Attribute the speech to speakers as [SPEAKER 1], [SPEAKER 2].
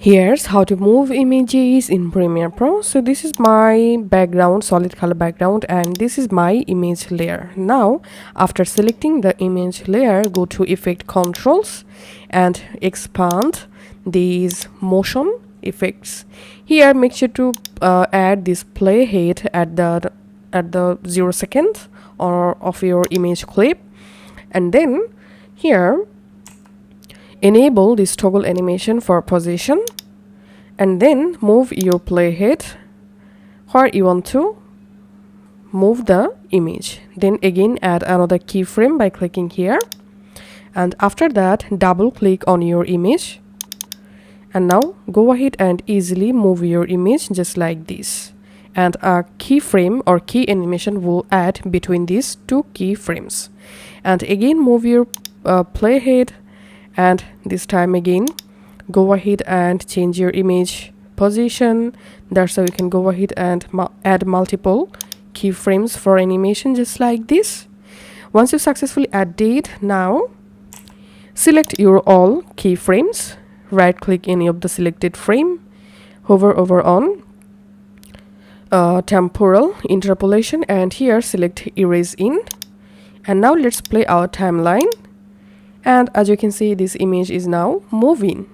[SPEAKER 1] Here's how to move images in Premiere Pro. So this is my background, solid color background, and this is my image layer. Now, after selecting the image layer, go to Effect Controls and expand these motion effects. Here, make sure to add this playhead at the 0 second or of your image clip, and then here enable this toggle animation for position, and then move your playhead where you want to move the image. Then again add another keyframe by clicking here, and after that double click on your image, and now go ahead and easily move your image just like this, and a keyframe or key animation will add between these two keyframes. And again move your playhead, and this time again go ahead and change your image position. That's how you can go ahead and add multiple keyframes for animation just like this. Once you successfully added, now select your all keyframes, right click any of the selected frame, hover over on temporal interpolation, and here select erase in. And now let's play our timeline. And as you can see, this image is now moving.